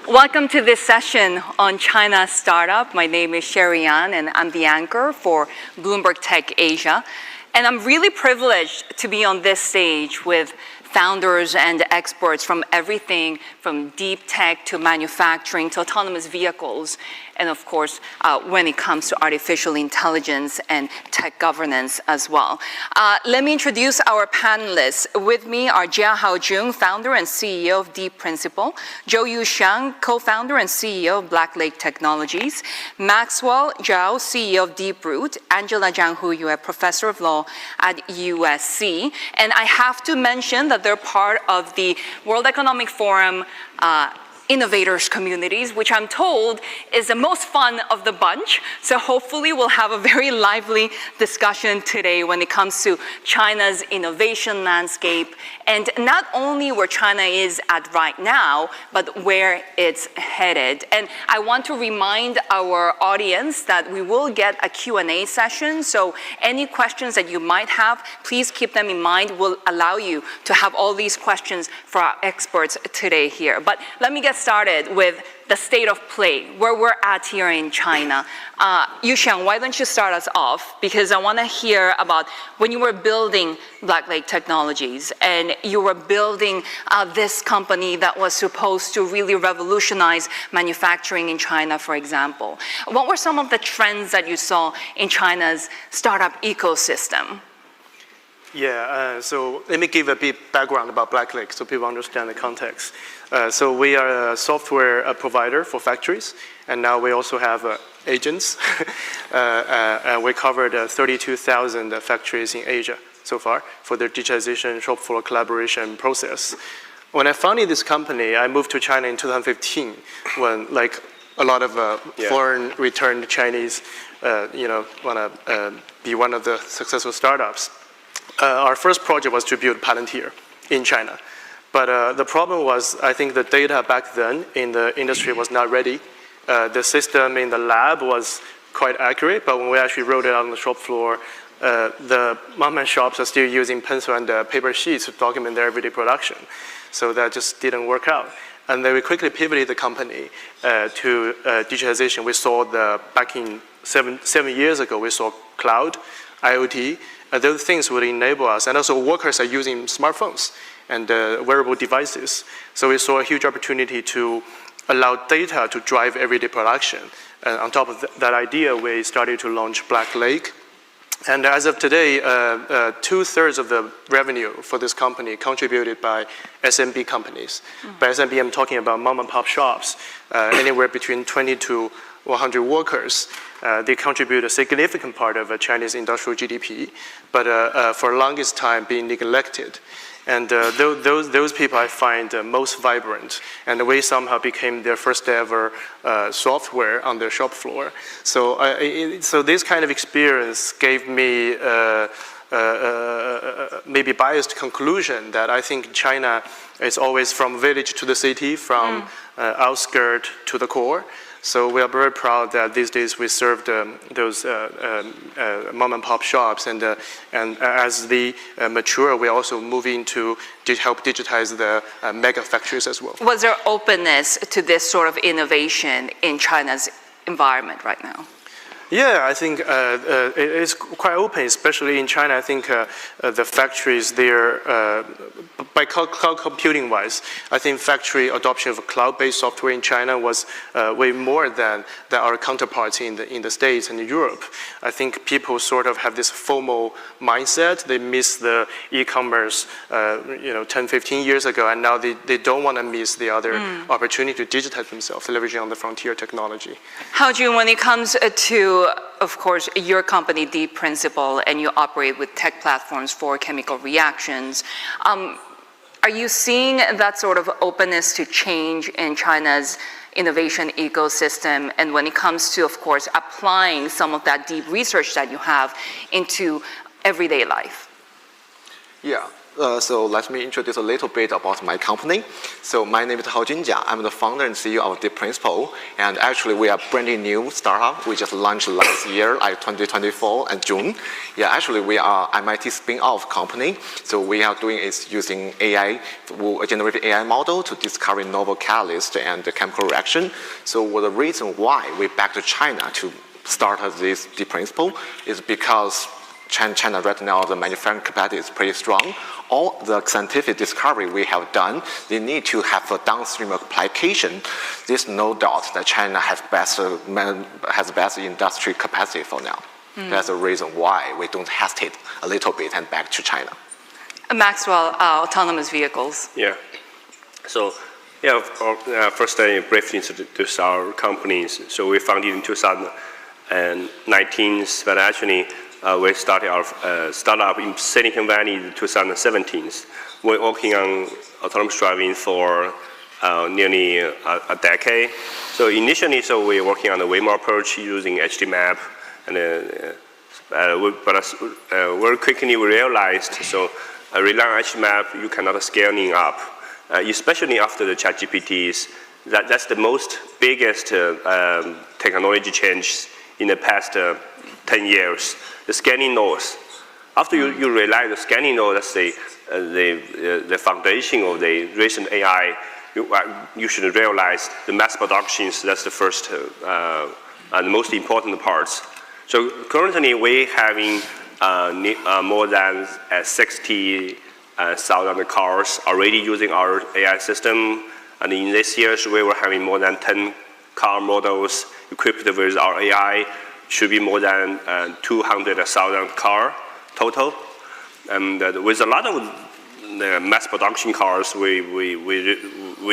Welcome to this session on China Startup. My name is Sherry Yan, and I'm the anchor for Bloomberg Tech Asia. And I'm really privileged to be on this stage with founders and experts from everything from deep tech to manufacturing to autonomous vehicles. And of course, when it comes to artificial intelligence and tech governance as well. Let me introduce our panelists. With me are Jiahao Jun, founder and CEO of Deep Principle, Zhouyu Xiang, co-founder and CEO of Black Lake Technologies, Maxwell Zhao, CEO of Deeproot, Angela Zhang, who you are professor of law at USC. And I have to mention that they're part of the World Economic Forum innovators communities, which I'm told is the most fun of the bunch. So hopefully we'll have a very lively discussion today when it comes to China's innovation landscape, and not only where China is at right now, but where it's headed. And I want to remind our audience that we will get a Q&A session. So any questions that you might have, please keep them in mind. We'll allow you to have all these questions for our experts today here. But let me get started with the state of play, where we're at here in China. Yuxiang, why don't you start us off? Because I want to hear about when you were building Black Lake Technologies and you were building this company that was supposed to really revolutionize manufacturing in China, for example. What were some of the trends that you saw in China's startup ecosystem? Yeah, so let me give a bit background about Black Lake so people understand the context. So we are a software provider for factories, and now we also have agents. And we covered 32,000 factories in Asia so far for their digitization, shop floor collaboration process. When I founded this company, I moved to China in 2015 when like a lot of foreign returned Chinese want to be one of the successful startups. Our first project was to build Palantir in China. But the problem was, I think the data back then in the industry was not ready. The system in the lab was quite accurate, but when we actually wrote it out on the shop floor, the mom and shops are still using pencil and paper sheets to document their everyday production. So that just didn't work out. And then we quickly pivoted the company to digitization. We saw back in seven years ago, we saw cloud, IoT, those things would enable us. And also workers are using smartphones and wearable devices. So we saw a huge opportunity to allow data to drive everyday production. And on top of that idea, we started to launch Black Lake. And as of today, 2/3 of the revenue for this company contributed by SMB companies. By SMB, I'm talking about mom and pop shops, anywhere between 20 to 100 workers. They contribute a significant part of Chinese industrial GDP, but for the longest time being neglected. And those people I find most vibrant, and we somehow became their first ever software on their shop floor. So, so this kind of experience gave me maybe biased conclusion that I think China is always from village to the city, from outskirt to the core. So we are very proud that these days we serve those mom and pop shops, and as they mature, we also move into help digitize the mega factories as well. Was there openness to this sort of innovation in China's environment right now? Yeah, I think it's quite open, especially in China. I think the factories there, by cloud computing wise, I think factory adoption of cloud-based software in China was way more than our counterparts in the States and Europe. I think people sort of have this FOMO mindset. They miss the e-commerce 10, 15 years ago, and now they don't want to miss the other opportunity to digitize themselves, leveraging on the frontier technology. Hao Jun, when it comes to, of course, your company, Deep Principle, and you operate with tech platforms for chemical reactions, are you seeing that sort of openness to change in China's innovation ecosystem, and when it comes to, of course, applying some of that deep research that you have into everyday life? Yeah, So let me introduce a little bit about my company. So my name is Hao Junjia. I'm the founder and CEO of Deep Principle. And actually, we are a brand new startup. We just launched last year, like 2024 in June. Yeah, actually, we are MIT spin-off company. So we are doing is using AI, a generative AI model to discover novel catalyst and the chemical reaction. So the reason why we back to China to start this Deep Principle is because China right now, the manufacturing capacity is pretty strong. All the scientific discovery we have done, they need to have a downstream application. There's no doubt that China has best industry capacity for now. That's the reason why we don't hesitate a little bit and back to China. Maxwell, autonomous vehicles. Yeah. So, yeah, first I briefly introduce our companies. So we founded in 2019, but actually we started our startup in Silicon Valley in 2017. We're working on autonomous driving for nearly a decade. So initially, we're working on the Waymo approach using HD map, and very quickly we realized rely on HD map you cannot scaling up, especially after the ChatGPTs. That's the most biggest technology change in the past 10 years. The scanning nodes. After you realize the scanning node, that's the foundation of the recent AI, you should realize the mass productions, that's the first and most important parts. So currently we're having more than 60,000 cars already using our AI system. And in this year, we were having more than 10 car models equipped with our AI. Should be more than 200,000 car total. And with a lot of mass production cars, we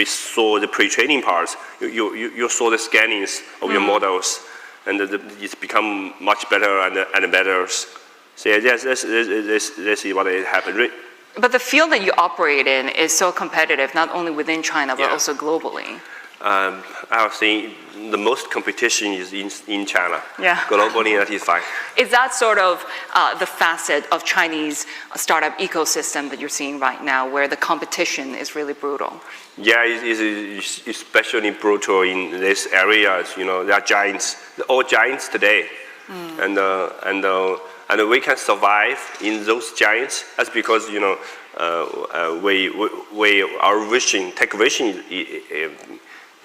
saw the pre-training parts. You saw the scannings of your models, and it's become much better and better. So yeah, this is what happened. But the field that you operate in is so competitive, not only within China, but also globally. I would say the most competition is in China. Yeah. Globally, that is fine. Is that sort of the facet of Chinese startup ecosystem that you're seeing right now, where the competition is really brutal? Yeah, it's especially brutal in these areas. You know, there are giants, all giants today, and we can survive in those giants. That's because our vision, tech vision,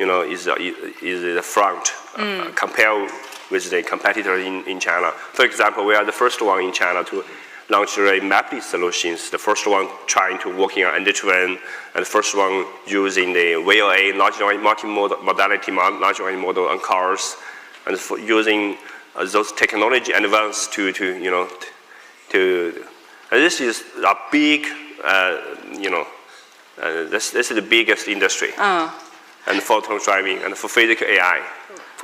is the front compared with the competitor in China. For example, we are the first one in China to launch a mapless solutions. The first one trying to working on end-to-end, and the first one using the VLA, large multi-modality large language model on cars, and for using those technology advanced to and this is a big this is the biggest industry. And for autonomous driving and for physical AI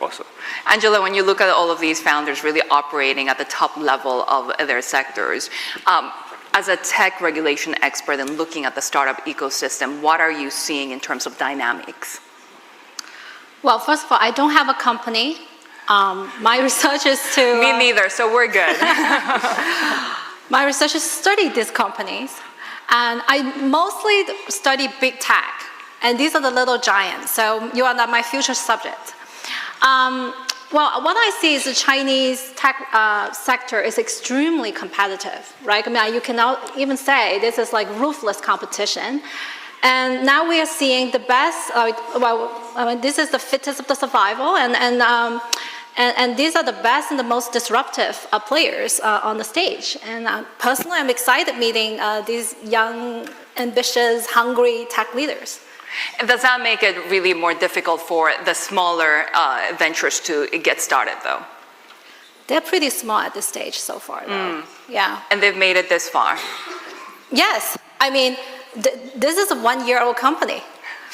also. Angela, when you look at all of these founders really operating at the top level of their sectors, as a tech regulation expert and looking at the startup ecosystem, what are you seeing in terms of dynamics? Well, first of all, I don't have a company. My research is to... Me neither, so we're good. My research is to study these companies. And I mostly study big tech. And these are the little giants, so you are not my future subject. Well, what I see is the Chinese tech sector is extremely competitive, right? I mean, you cannot even say this is like ruthless competition. And now we are seeing the best, this is the fittest of the survival, and these are the best and the most disruptive players on the stage. And personally, I'm excited meeting these young, ambitious, hungry tech leaders. Does that make it really more difficult for the smaller ventures to get started, though? They're pretty small at this stage so far, though. Yeah. And they've made it this far? Yes. I mean, this is a one-year-old company,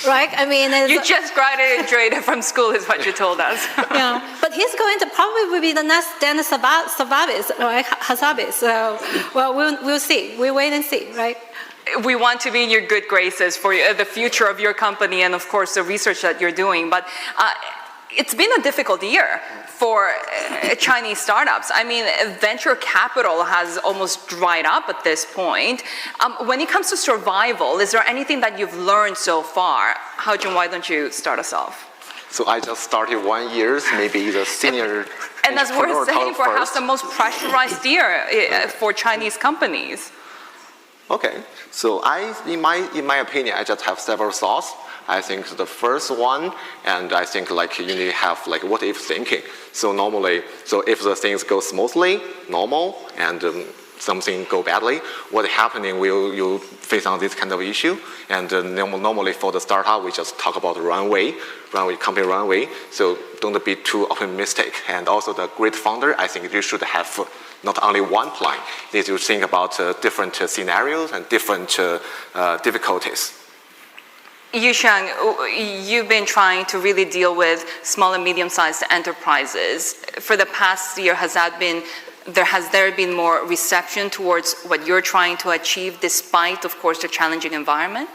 right? I mean, you just graduated from school, is what you told us. Yeah. But he's going to probably be the next Dennis Hassabis, right? So, well, we'll see. We'll wait and see, right? We want to be in your good graces for the future of your company and, of course, the research that you're doing. But it's been a difficult year for Chinese startups. I mean, venture capital has almost dried up at this point. When it comes to survival, is there anything that you've learned so far? Haojun, why don't you start us off? So I just started 1 year, maybe the senior And as we're entrepreneur saying, talk perhaps first. the most pressurized year for Chinese companies. Okay, so in my opinion, I just have several thoughts. I think the first one, and I think like you need to have like what if thinking. So normally, so if the things go smoothly, normal, and something go badly, what happening will you face on this kind of issue? And normally for the startup, we just talk about company runway. So don't be too optimistic. And also the great founder, I think you should have not only one plan. You need to think about different scenarios and different difficulties. Yusheng, you've been trying to really deal with small and medium-sized enterprises. For the past year, has there been more reception towards what you're trying to achieve, despite, of course, the challenging environment?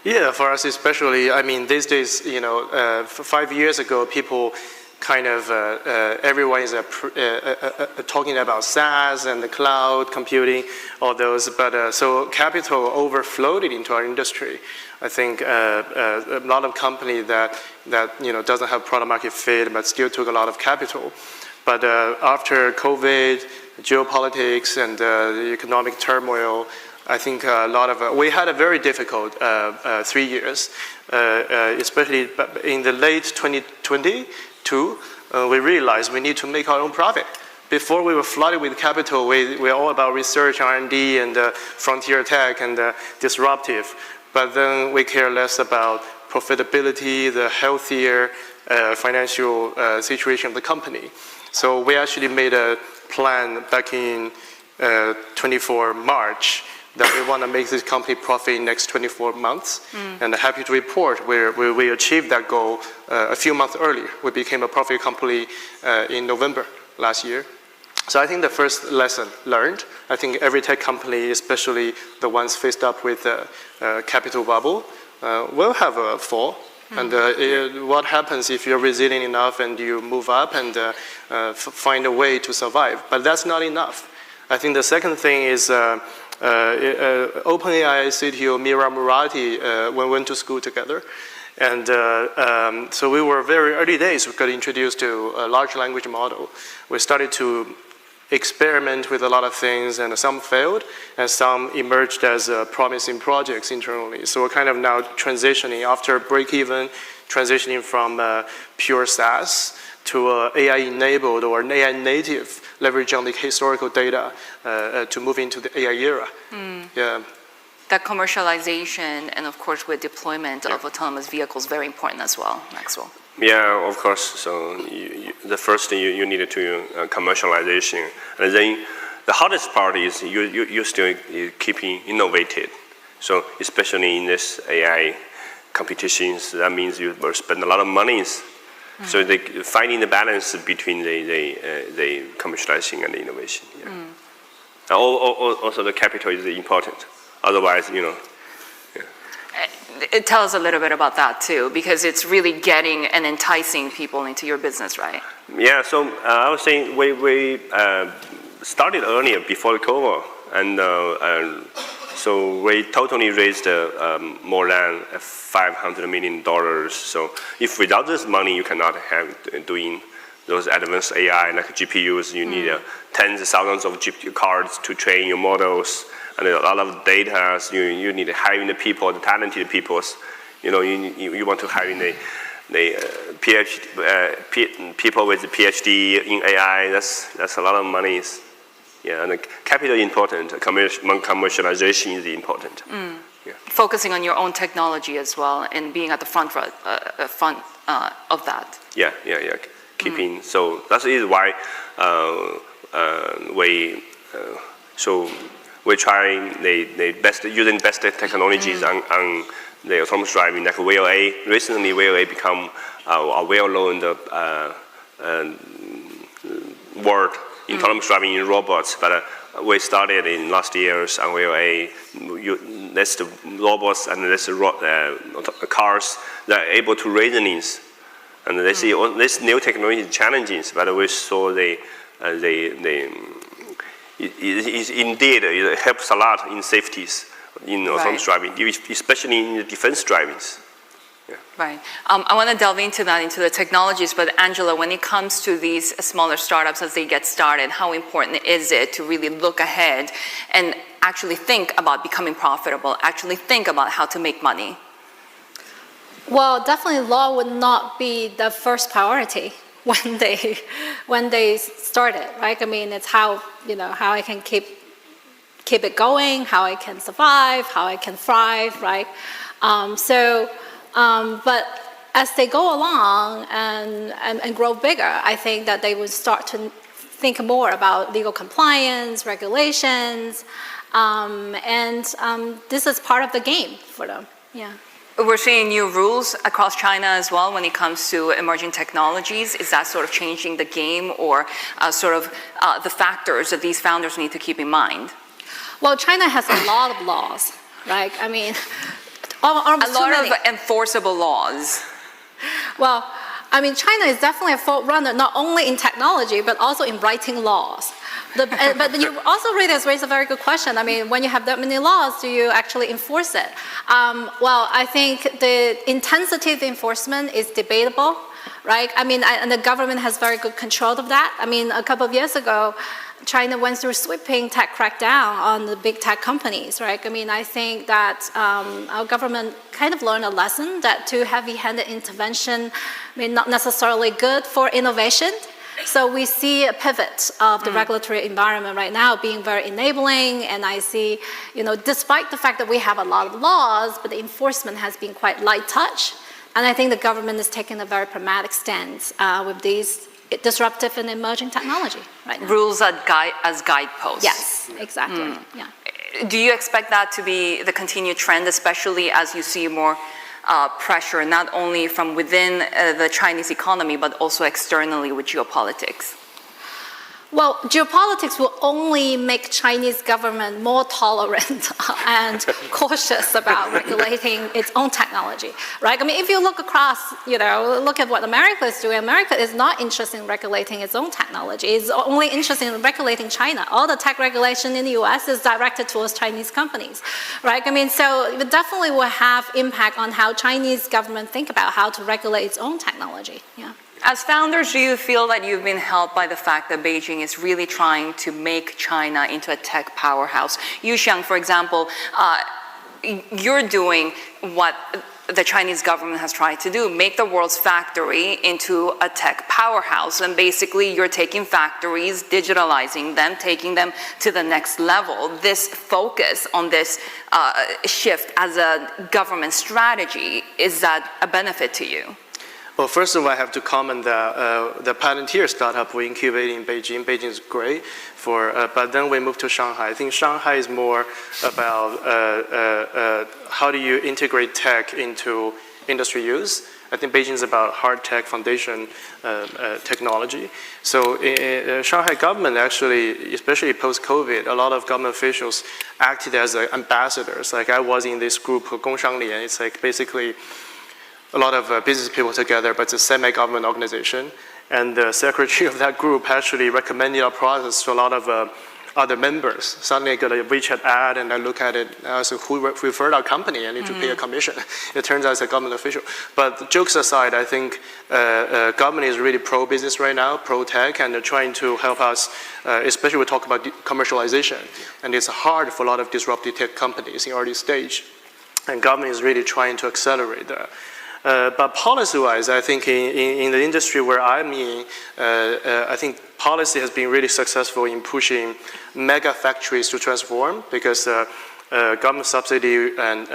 Yeah, for us especially, I mean, these days, 5 years ago, people kind of, everyone is talking about SaaS and the cloud computing, all those, but so capital overflowed into our industry. I think a lot of companies that doesn't have product market fit, but still took a lot of capital. But after COVID, geopolitics, and the economic turmoil, I think we had a very difficult 3 years, especially in the late 2022, we realized we need to make our own profit. Before we were flooded with capital, we were all about research, R&D, and frontier tech and disruptive. But then we care less about profitability, the healthier financial situation of the company. So we actually made a plan back in 24 March that we want to make this company profit in the next 24 months. And happy to report we achieved that goal a few months earlier. We became a profit company in November last year. So I think the first lesson learned, I think every tech company, especially the ones faced up with a capital bubble, will have a fall. And what happens if you're resilient enough and you move up and find a way to survive? But that's not enough. I think the second thing is OpenAI CTO Mira Murati, we went to school together. And so we were very early days, we got introduced to a large language model. We started to experiment with a lot of things, and some failed, and some emerged as promising projects internally. So we're kind of now transitioning after break-even, transitioning from pure SaaS to AI-enabled or AI-native, leverage on the historical data to move into the AI era. Yeah. That commercialization and, of course, with deployment of autonomous vehicles, very important as well, Maxwell. Yeah, of course. So the first thing you needed to commercialization, and then the hardest part is you still keeping innovative. So especially in this AI competitions, that means you will spend a lot of money. So finding the balance between the commercializing and the innovation. Yeah. Also the capital is important. Otherwise, Tell us a little bit about that too, because it's really getting and enticing people into your business, right? Yeah, so I was saying we started earlier before COVID, and so we totally raised more than $500 million. So if without this money, you cannot have doing those advanced AI like GPUs. You need tens of thousands of GPU cards to train your models. And a lot of data, you need to hire the people, the talented people. You want to hire the people with the PhD in AI. That's a lot of money. Yeah, and the capital is important. Commercialization is important. Yeah. Focusing on your own technology as well and being at the front of that. Yeah. Keeping so that is why we're trying using best technologies on the autonomous driving, like VLA. Recently, VLA become a well-known word in autonomous driving in robots. But we started in last years on VLA. That's the robots and that's the cars that are able to resonate And they see all this new technology challenging, but we saw it helps a lot in safeties in autonomous driving, especially in the defense drivings. Yeah. Right. I want to delve into that, into the technologies, but Angela, when it comes to these smaller startups as they get started, how important is it to really look ahead and actually think about becoming profitable, actually think about how to make money? Well, definitely law would not be the first priority when they started, right? I mean, it's how I can keep it going, how I can survive, how I can thrive, right? But as they go along and grow bigger, I think that they would start to think more about legal compliance, regulations, and this is part of the game for them. Yeah. We're seeing new rules across China as well when it comes to emerging technologies. Is that sort of changing the game, or the factors that these founders need to keep in mind? Well, China has a lot of laws, right? I mean, a lot of enforceable laws. Well, I mean, China is definitely a forerunner, not only in technology, but also in writing laws. But you also raised a very good question. I mean, when you have that many laws, do you actually enforce it? Well, I think the intensity of the enforcement is debatable, right? I mean, and the government has very good control of that. I mean, a couple of years ago, China went through a sweeping tech crackdown on the big tech companies, right? I mean, I think that our government kind of learned a lesson that too heavy-handed intervention may not necessarily good for innovation. So we see a pivot of the regulatory environment right now being very enabling, and I see, despite the fact that we have a lot of laws, but the enforcement has been quite light touch, and I think the government is taking a very pragmatic stance with these disruptive and emerging technology right now. Rules as guideposts. Yes, exactly. Yeah. Do you expect that to be the continued trend, especially as you see more pressure, not only from within the Chinese economy, but also externally with geopolitics? Well, geopolitics will only make Chinese government more tolerant and cautious about regulating its own technology, right? I mean, if you look across, look at what America is doing. America is not interested in regulating its own technology. It's only interested in regulating China. All the tech regulation in the US is directed towards Chinese companies, right? I mean, so it definitely will have impact on how Chinese government think about how to regulate its own technology, yeah. As founders, do you feel that you've been helped by the fact that Beijing is really trying to make China into a tech powerhouse? Yuxiang, for example, you're doing what the Chinese government has tried to do, make the world's factory into a tech powerhouse. And basically, you're taking factories, digitalizing them, taking them to the next level. This focus on this shift as a government strategy, is that a benefit to you? Well, first of all, I have to comment that the Palantir startup we incubated in Beijing. Beijing is great but then we moved to Shanghai. I think Shanghai is more about how do you integrate tech into industry use. I think Beijing is about hard tech foundation technology. So Shanghai government actually, especially post-COVID, a lot of government officials acted as ambassadors. Like I was in this group, Gongshangli, it's like basically a lot of business people together, but it's a semi-government organization. And the secretary of that group actually recommended our process to a lot of other members. Suddenly I got a WeChat ad and I look at it, so who referred our company? I need to pay a commission. It turns out it's a government official. But jokes aside, I think government is really pro-business right now, pro-tech, and they're trying to help us, especially we talk about commercialization. And it's hard for a lot of disruptive tech companies in early stage. And government is really trying to accelerate that. But policy-wise, I think in the industry where I'm in, I think policy has been really successful in pushing mega factories to transform, because government subsidy and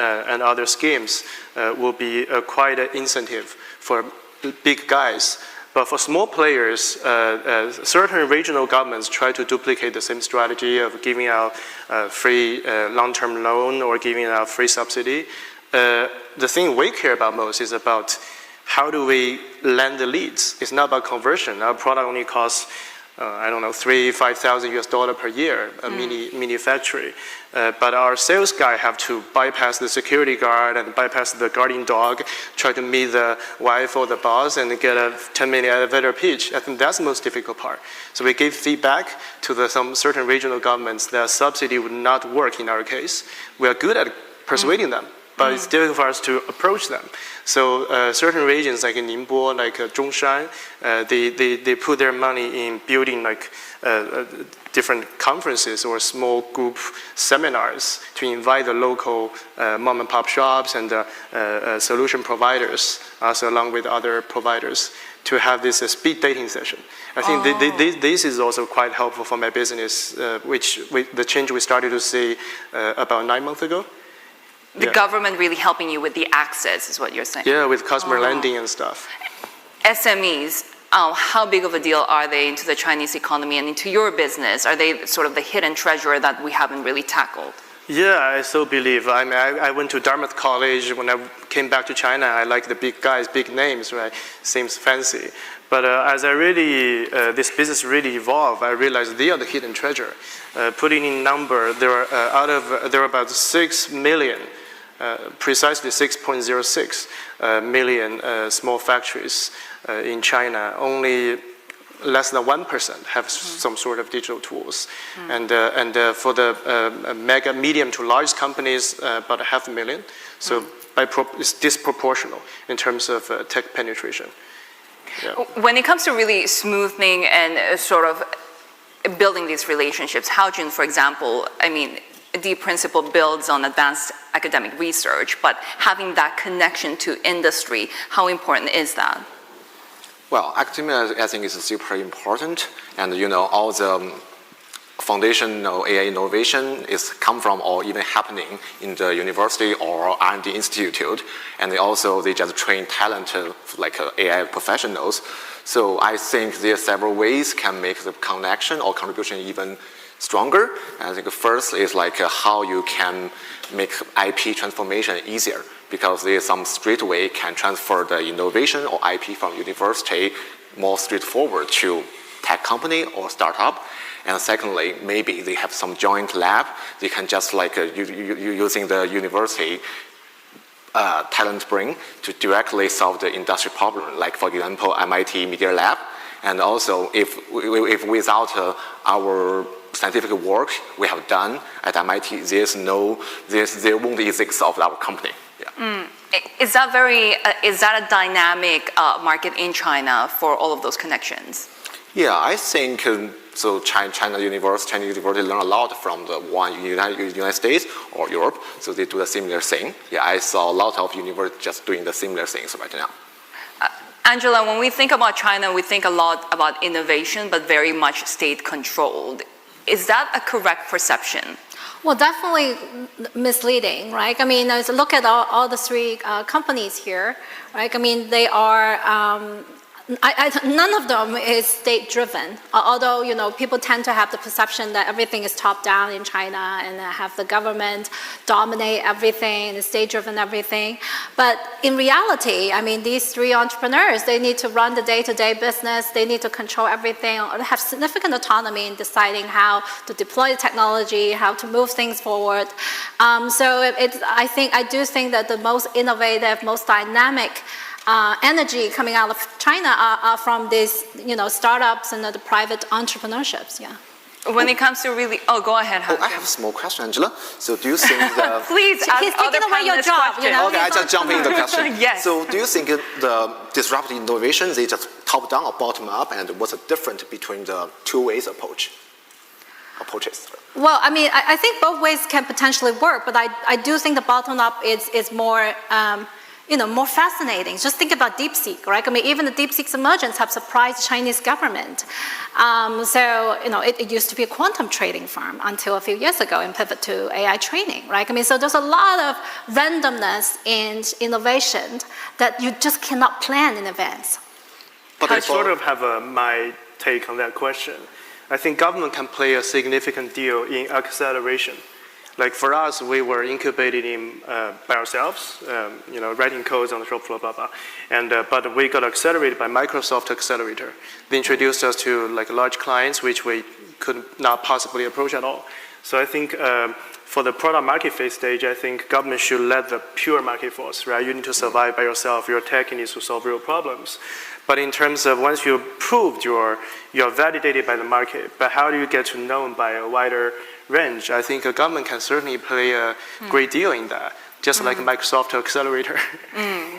other schemes will be quite an incentive for big guys. But for small players, certain regional governments try to duplicate the same strategy of giving out free long-term loan or giving out free subsidy. The thing we care about most is about how do we land the leads. It's not about conversion. Our product only costs I don't know, $5,000 per year, a mini factory. But our sales guy have to bypass the security guard and bypass the guarding dog, try to meet the wife or the boss and get a 10-minute elevator pitch. I think that's the most difficult part. So we gave feedback to some certain regional governments that subsidy would not work in our case. We are good at persuading them, but it's difficult for us to approach them. So certain regions like in Ningbo, like Zhongshan, they put their money in building like different conferences or small group seminars to invite the local mom and pop shops and solution providers, also along with other providers, to have this speed dating session. I think this is also quite helpful for my business, the change we started to see about 9 months ago. The government really helping you with the access is what you're saying? Yeah, with customer lending and stuff. SMEs, how big of a deal are they into the Chinese economy and into your business? Are they sort of the hidden treasure that we haven't really tackled? Yeah, I so believe. I mean, I went to Dartmouth College. When I came back to China, I like the big guys, big names, right? Seems fancy. But as this business really evolved, I realized they are the hidden treasure. Putting in number, there are about 6 million, precisely 6.06 million small factories in China. Only less than 1% have some sort of digital tools. And for the medium to large companies, about 500,000. So it's disproportional in terms of tech penetration. Yeah. When it comes to really smoothing and sort of building these relationships, Haojun, for example, I mean, the principle builds on advanced academic research, but having that connection to industry, how important is that? Well, academia, I think, is super important, and all the foundational AI innovation is come from or even happening in the university or R&D institute, and they just train talented like AI professionals. So I think there are several ways can make the connection or contribution even stronger. And I think first is like how you can make IP transformation easier, because there is some straight way can transfer the innovation or IP from university more straightforward to tech company or startup. And secondly, maybe they have some joint lab. They can just like using the university talent brain to directly solve the industry problem. Like for example, MIT Media Lab. And also, if without our scientific work we have done at MIT, there won't exist of our company. Yeah. Is that a dynamic market in China for all of those connections? Yeah, I think so. Chinese university learn a lot from the one in the United States or Europe. So they do a similar thing. Yeah, I saw a lot of universities just doing the similar things right now. Angela, when we think about China, we think a lot about innovation, but very much state-controlled. Is that a correct perception? Well, definitely misleading, right? I mean, look at all the three companies here, right? I mean, they are, none of them is state-driven, although, people tend to have the perception that everything is top-down in China and have the government dominate everything and state-driven everything. But in reality, I mean, these three entrepreneurs, they need to run the day-to-day business, they need to control everything, or have significant autonomy in deciding how to deploy the technology, how to move things forward. I do think that the most innovative, most dynamic energy coming out of China are from these, startups and the private entrepreneurships. Yeah. When it comes to really, go ahead. Oh, I have a small question, Angela. So do you think the please ask he's taking away your job? Okay, I just jump in the question. Yes. So do you think the disruptive innovations is just top down or bottom up, and what's the difference between the two ways approaches? Well, I mean, I think both ways can potentially work, but I do think the bottom up is more. More fascinating. Just think about DeepSeek, right? I mean, even the DeepSeek's emergence have surprised the Chinese government. It used to be a quantum trading firm until a few years ago and pivot to AI training, right? I mean, so there's a lot of randomness in innovation that you just cannot plan in advance. But I sort of have my take on that question. I think government can play a significant deal in acceleration. Like for us, we were incubated in by ourselves, writing codes on the shop floor, blah blah. And but we got accelerated by Microsoft Accelerator. They introduced us to like large clients, which we could not possibly approach at all. So I think for the product market fit stage, I think government should let the pure market force, right? You need to survive by yourself. Your tech needs to solve real problems. But in terms of once you proved you're validated by the market, but how do you get to known by a wider range? I think a government can certainly play a great deal in that, just like Microsoft Accelerator.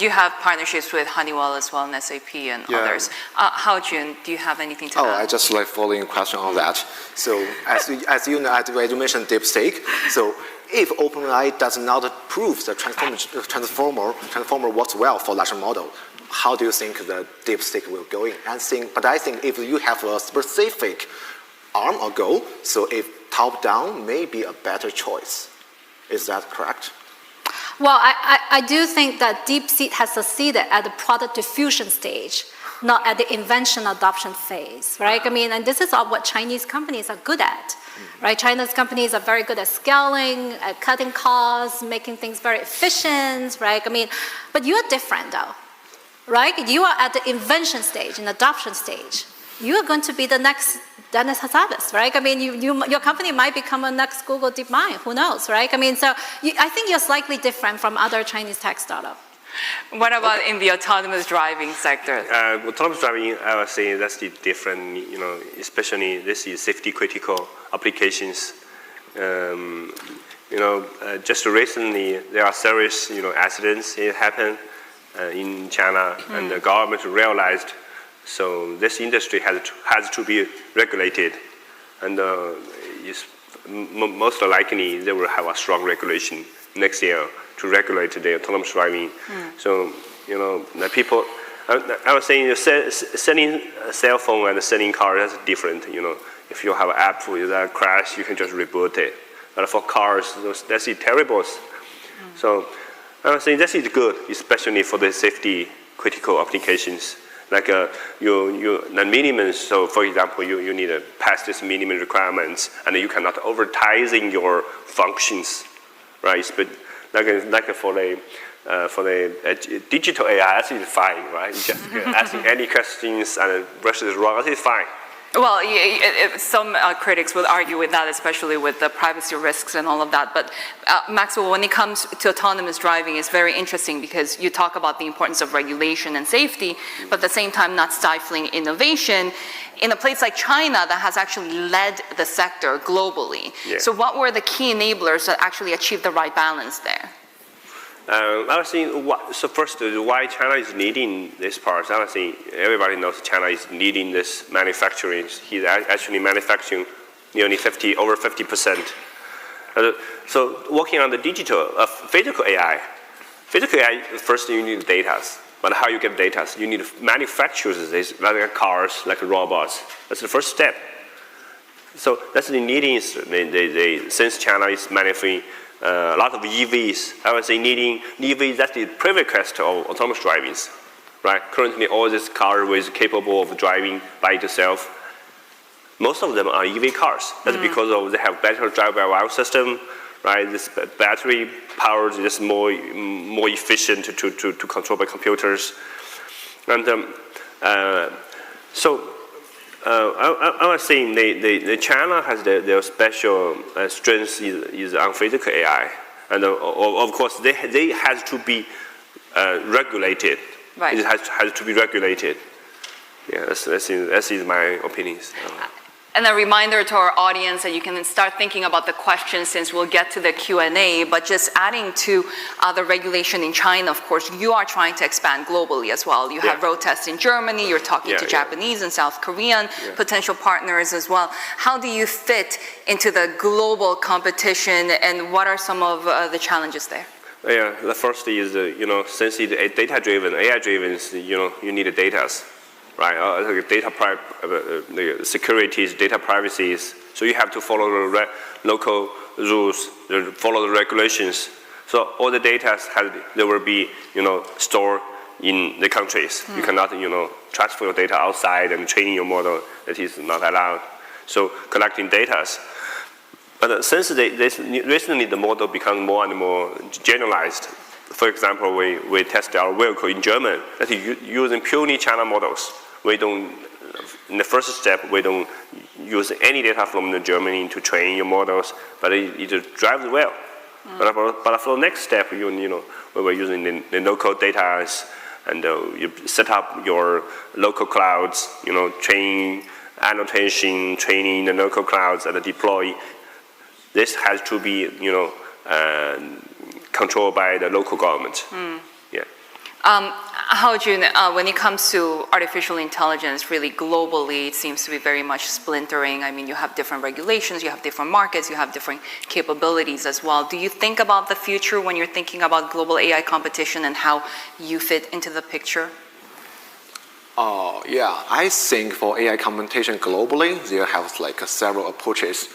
You have partnerships with Honeywell as well and SAP and others. Hao Jun, do you have anything to add? I just like following a question on that. So as you know, as you mentioned DeepSeek, so if OpenAI does not prove the transformer works well for large model, how do you think the DeepSeek will go in? But I think if you have a specific arm or goal, so if top-down may be a better choice. Is that correct? Well, I do think that DeepSeek has succeeded at the product diffusion stage, not at the invention adoption phase, right? I mean, and this is what Chinese companies are good at, right? China's companies are very good at scaling, at cutting costs, making things very efficient, right? I mean, but you're different though, right? You are at the invention stage and adoption stage. You are going to be the next Dennis Hassabis, right? I mean, your company might become a next Google DeepMind. Who knows, right? I mean, so I think you're slightly different from other Chinese tech startups. What about in the autonomous driving sector? Autonomous driving, I would say that's the different, especially this is safety critical applications. Just recently there are serious, accidents that happen in China, and the government realized. So this industry has to be regulated, and most likely they will have a strong regulation next year to regulate the autonomous driving. So the people, I was saying, selling a cell phone and selling cars is different. If you have an app with a crash, you can just reboot it. But for cars, that's terrible. So I was saying this is good, especially for the safety critical applications. Like the minimum, so for example, you need to pass this minimum requirements, and you cannot advertising your functions, right? But like for the digital AI, that is fine, right? You just asking any questions and versus wrong, that is fine. Well, some critics would argue with that, especially with the privacy risks and all of that. But Maxwell, when it comes to autonomous driving, it's very interesting because you talk about the importance of regulation and safety, but at the same time not stifling innovation in a place like China that has actually led the sector globally. Yeah. So what were the key enablers that actually achieved the right balance there? I was saying, so first, why China is leading this part. I was saying, everybody knows China is leading this manufacturing. He's actually manufacturing nearly over 50%. So working on the digital, physical AI. Physical AI, first you need data. But how you get data? You need to manufacture this, like cars, like robots. That's the first step. So that's the needing, since China is manufacturing a lot of EVs. I would say needing EVs, that's the prerequisite of autonomous driving, right? Currently, all these cars is capable of driving by itself. Most of them are EV cars. That's because they have better drive-by-wire system, right? This battery power is more efficient to control by computers, and I was saying the China has their special strength is on physical AI, and of course they has to be regulated. Right. It has to be regulated. Yeah, that is my opinion. And a reminder to our audience that you can start thinking about the questions since we'll get to the Q&A, but just adding to the regulation in China, of course, you are trying to expand globally as well. You have road tests in Germany, you're talking to Japanese and South Korean potential partners as well. How do you fit into the global competition, and what are some of the challenges there? Yeah, the first is, since it's data-driven, AI-driven, you need data. Right, the security is data privacy. So you have to follow the local rules, follow the regulations. So all the data they will be, stored in the countries. You cannot, transfer your data outside and training your model. That is not allowed. So collecting data. But since recently the model become more and more generalized. For example, we test our vehicle in German that is using purely China models. We don't, in the first step, we don't use any data from Germany to train your models, but it drives well. But for the next step, you know, we were using the local data, and you set up your local clouds, you know, train, annotation, training the local clouds, and deploy. This has to be, you know, controlled by the local government. Yeah. Haojun, when it comes to artificial intelligence, really globally, it seems to be very much splintering. I mean, you have different regulations, you have different markets, you have different capabilities as well. Do you think about the future when you're thinking about global AI competition and how you fit into the picture? Yeah, I think for AI competition globally, there have like several approaches.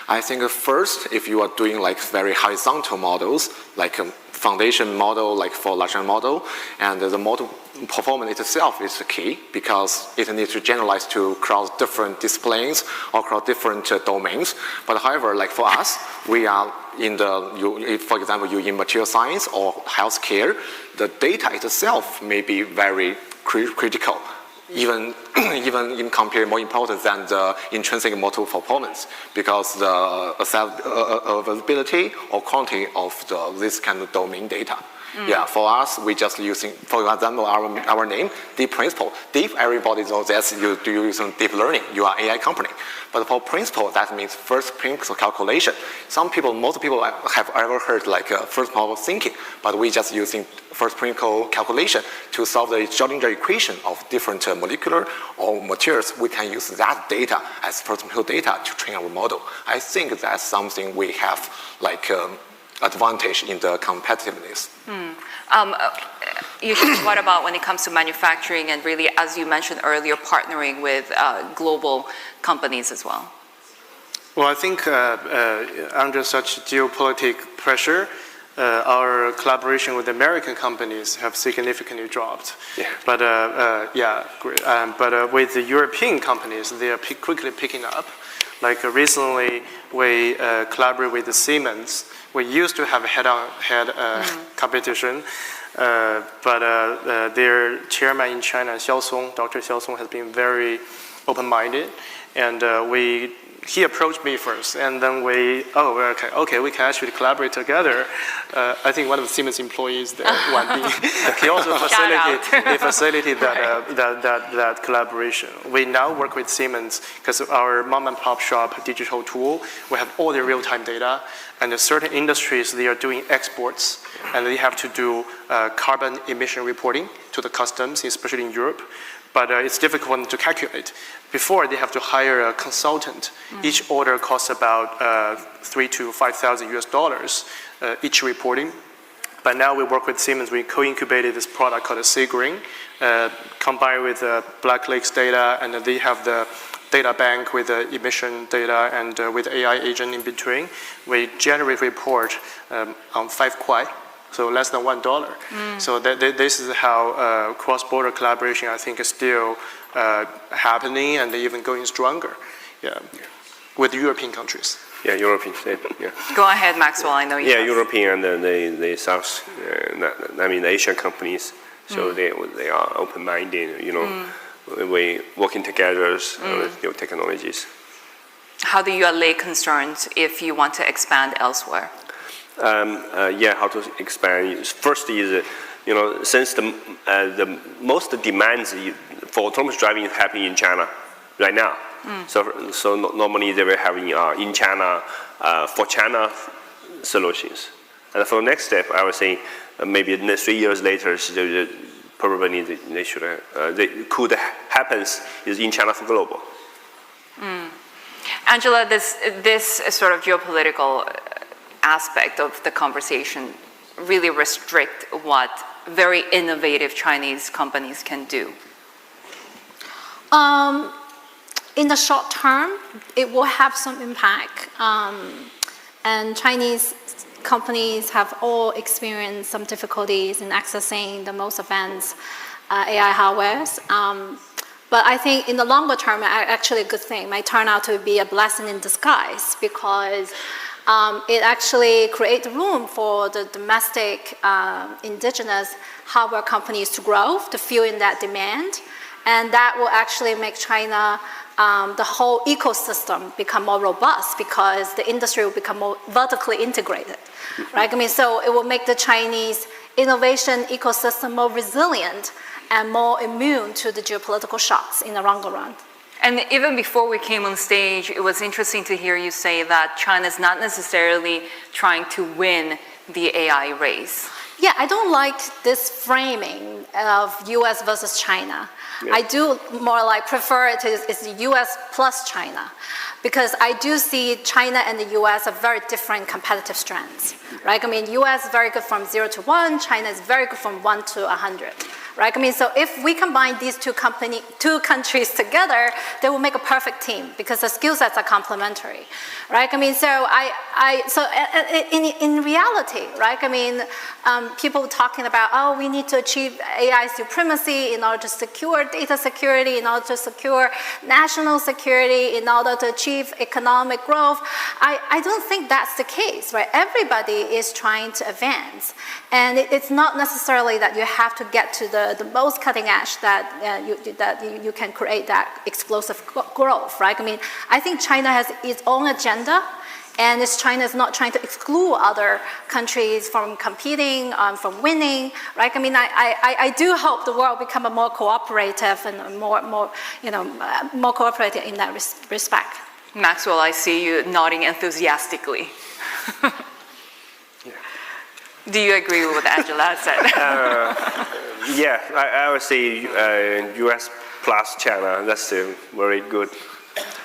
I think first, if you are doing like very horizontal models, like a foundation model, like for large language model, and the model performance itself is the key because it needs to generalize to cross different disciplines or cross different domains. But however, like for us, we are in the, for example, you in material science or healthcare, the data itself may be very critical. Even compared more important than the intrinsic model performance because the availability or quantity of this kind of domain data. Yeah, for us, we just using, for example, our name, Deep Principle. Deep, everybody knows that you do using deep learning. You are AI company. But for principle, that means first principle calculation. Most people have ever heard like first model thinking, but we just using first principle calculation to solve the Schrodinger equation of different molecular or materials. We can use that data as first principle data to train our model. I think that's something we have like advantage in the competitiveness. What about when it comes to manufacturing and really, as you mentioned earlier, partnering with global companies as well? Well, I think under such geopolitical pressure, our collaboration with American companies have significantly dropped. Yeah. But but with the European companies, they are quickly picking up. Like recently, we collaborate with the Siemens. We used to have head-on-head competition, but their chairman in China, Dr. Xiao Song, has been very open-minded, and he approached me first, and then we can actually collaborate together. I think one of the Siemens employees there, Wan Bing, he also facilitated that collaboration. We now work with Siemens because our mom and pop shop digital tool, we have all the real-time data, and in certain industries, they are doing exports, and they have to do carbon emission reporting to the customs, especially in Europe. But it's difficult to calculate. Before, they have to hire a consultant. Each order costs about $3,000 to $5,000 each reporting. But now we work with Siemens. We co-incubated this product called Seagreen, combined with Black Lake's data, and they have the data bank with the emission data and with AI agent in between. We generate report on 5 kwai. So less than $1. So this is how cross-border collaboration, I think, is still happening and even going stronger. Yeah, with European countries. Yeah, European. Yeah. Go ahead, Maxwell. I know you. Yeah, European and the South. The Asian companies. So they are open-minded. You know, we working together with new technologies. How do you allay concerns if you want to expand elsewhere? How to expand. First is, you know, since the most demands for autonomous driving is happening in China right now. So normally they were having in China for China solutions. And for the next step, I would say maybe 3 years later, probably they should could happens is in China for global. Angela, this sort of geopolitical aspect of the conversation really restrict what very innovative Chinese companies can do? In the short term, it will have some impact. And Chinese companies have all experienced some difficulties in accessing the most advanced AI hardwares. But I think in the longer term, actually a good thing might turn out to be a blessing in disguise because it actually creates room for the domestic indigenous hardware companies to grow, to fill in that demand. And that will actually make China, the whole ecosystem become more robust because the industry will become more vertically integrated, right? I mean, so it will make the Chinese innovation ecosystem more resilient and more immune to the geopolitical shocks in the longer run. And even before we came on stage, it was interesting to hear you say that China is not necessarily trying to win the AI race. Yeah, I don't like this framing of US versus China. Yeah. I do more like prefer it is the US plus China because I do see China and the US are very different competitive strengths, right? I mean, US is very good from 0 to 1, China is very good from 1 to 100. Right? I mean, so if we combine these two countries together, they will make a perfect team because the skill sets are complementary, right? I mean, so in reality, right? I mean, people talking about, oh, we need to achieve AI supremacy in order to secure data security, in order to secure national security, in order to achieve economic growth. I don't think that's the case, right? Everybody is trying to advance, and it's not necessarily that you have to get to the most cutting edge that you can create that explosive growth, right? I mean, I think China has its own agenda, and China is not trying to exclude other countries from competing, from winning, right? I mean, I do hope the world become a more cooperative and more cooperative in that respect. Maxwell, I see you nodding enthusiastically. Do you agree with what Angela said? Yeah, I would say US plus China. That's very good.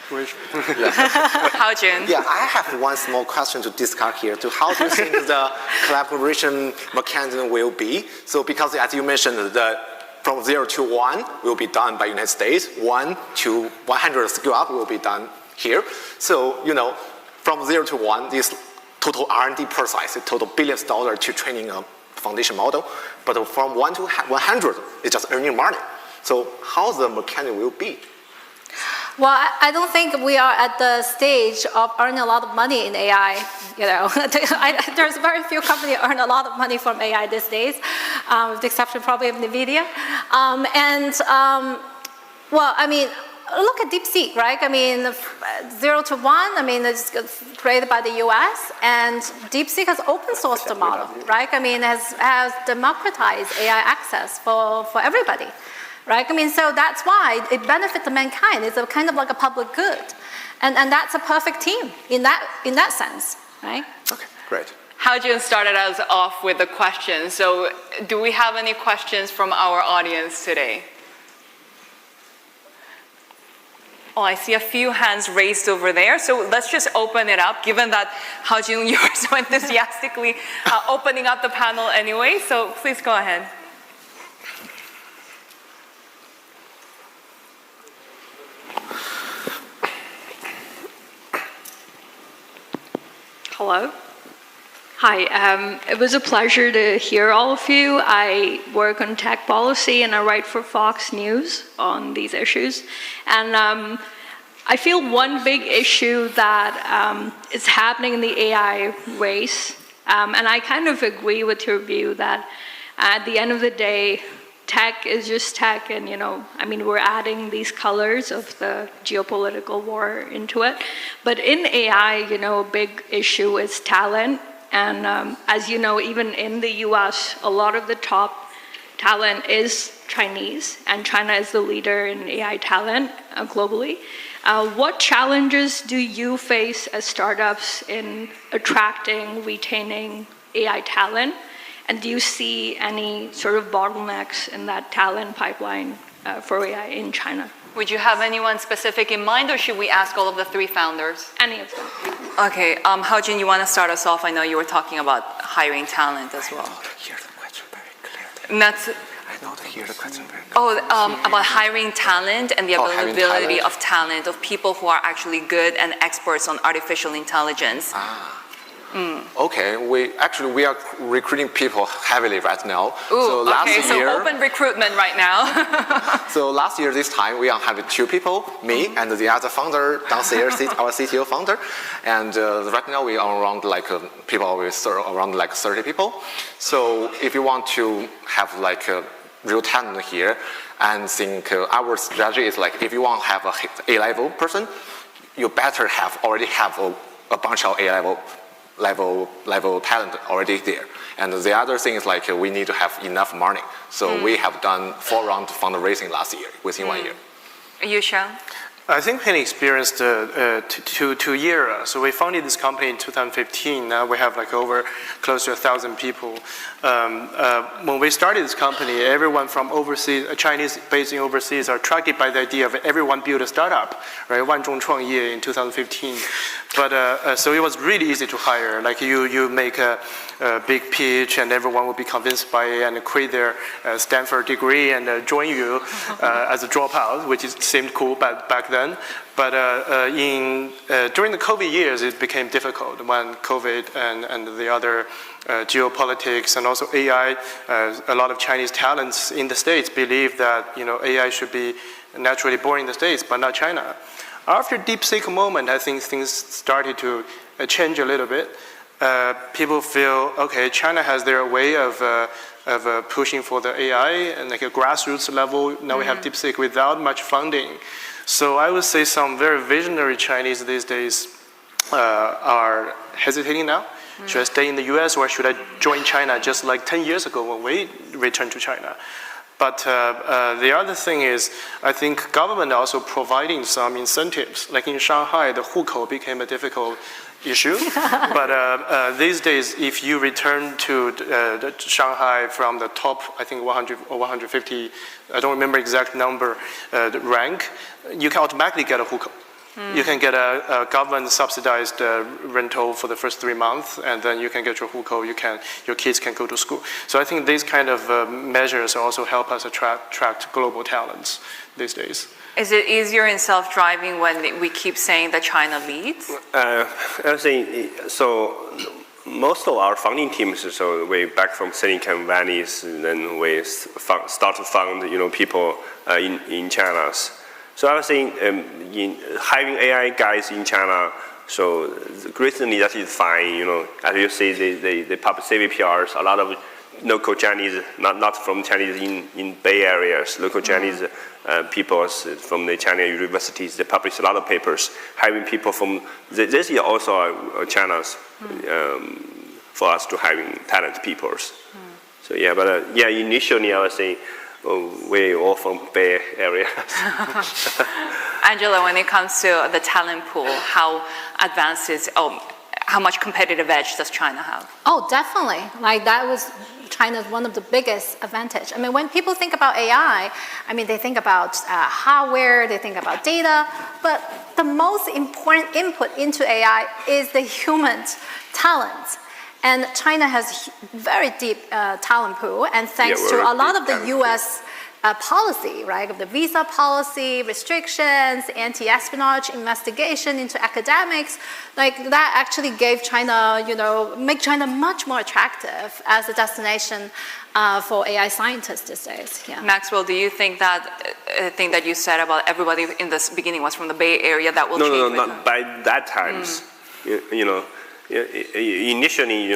Hao Jun? Yeah, I have one small question to discuss here. How do you think the collaboration mechanism will be? So because as you mentioned, from 0 to 1 will be done by United States, 1 to 100 scale up will be done here. So, from 0 to 1, this total R&D process, total billions of dollars to training a foundation model. But from 1 to 100, it's just earning money. So how the mechanism will be? Well, I don't think we are at the stage of earning a lot of money in AI. There's very few companies earn a lot of money from AI these days, with the exception probably of NVIDIA. Well, I mean, look at DeepSeek, right? I mean, 0 to 1, I mean, it's created by the US, and DeepSeek has open sourced the model, right? I mean, has democratized AI access for everybody, right? I mean, so that's why it benefits mankind. It's a kind of like a public good. And that's a perfect team in that sense, right? Okay, great. Hao Jun started us off with a question. So do we have any questions from our audience today? Oh, I see a few hands raised over there. So let's just open it up, given that Hao Jun, you are so enthusiastically opening up the panel anyway. So please go ahead. Hello. Hi, it was a pleasure to hear all of you. I work on tech policy and I write for Fox News on these issues. And I feel one big issue that is happening in the AI race, and I kind of agree with your view that at the end of the day, tech is just tech, and I mean, we're adding these colors of the geopolitical war into it. But in AI, a big issue is talent. And as you know, even in the US, a lot of the top talent is Chinese, and China is the leader in AI talent globally. What challenges do you face as startups in attracting, retaining AI talent? And do you see any sort of bottlenecks in that talent pipeline for AI in China? Would you have anyone specific in mind, or should we ask all of the three founders? Any of them. Okay, Hao Jun, you want to start us off? I know you were talking about hiring talent as well. I don't hear the question very clearly. And that's, I don't hear the question very clearly. about hiring talent and the availability of talent, of people who are actually good and experts on artificial intelligence. Okay, we are recruiting people heavily right now. Ooh, last so year, open recruitment right now. so last year this time we have 2 people, me and the other founder downstairs, our CTO founder, and right now we are around people with around 30 people. So if you want to have real talent here, and think our strategy is if you want to have a A-level person, you better already have a bunch of level talent already there. And the other thing is we need to have enough money. So we have done 4 rounds of fundraising last year, within 1 year. You, Sean? I think Penny experienced 2 years. So we founded this company in 2015. Now we have over close to 1,000 people. When we started this company, everyone from overseas, Chinese based in overseas, are attracted by the idea of everyone build a startup, right? 万众创业 in 2015. But so it was really easy to hire. You make a big pitch, and everyone will be convinced by it and quit their Stanford degree and join you as a dropout, which seemed cool back then. But during the COVID years, it became difficult when COVID and the other geopolitics and also AI, a lot of Chinese talents in the States believe that AI should be naturally born in the States, but not China. After DeepSeek moment, I think things started to change a little bit. People feel, okay, China has their way of pushing for the AI and a grassroots level. Now we have DeepSeek without much funding. So I would say some very visionary Chinese these days are hesitating now. Should I stay in the US or should I join China just like 10 years ago when we returned to China? But the other thing is, I think government also providing some incentives. Like in Shanghai, the hukou became a difficult issue. But these days, if you return to Shanghai from the top, I think 100 or 150, I don't remember exact number, the rank, you can automatically get a hukou. You can get a government-subsidized rental for the first 3 months, and then you can get your hukou. Your kids can go to school. So I think these kind of measures also help us attract global talents these days. Is it easier in self-driving when we keep saying that China leads? I was saying, so most of our founding teams, so way back from Silicon Valley, and then we start to found people in China. So I was saying, in hiring AI guys in China, so recently that is fine. As you see, the public CVPRs, a lot of local Chinese, not from Chinese in Bay Areas, local Chinese people from the China universities, they publish a lot of papers, hiring people from, this is also channels for us to hiring talent people. So yeah, but initially I was saying, we're all from Bay Area. Angela, when it comes to the talent pool, how advanced is, how much competitive edge does China have? Oh, definitely. That was China's one of the biggest advantage. I mean, when people think about AI, they think about hardware, they think about data, but the most important input into AI is the human talent. And China has very deep talent pool, and thanks to a lot of the U.S. Policy, right, of the visa policy, restrictions, anti-espionage investigation into academics, that actually gave China, make China much more attractive as a destination for AI scientists these days. Yeah. Maxwell, do you think that thing that you said about everybody in the beginning was from the Bay Area that will change? No, not by that times. Initially,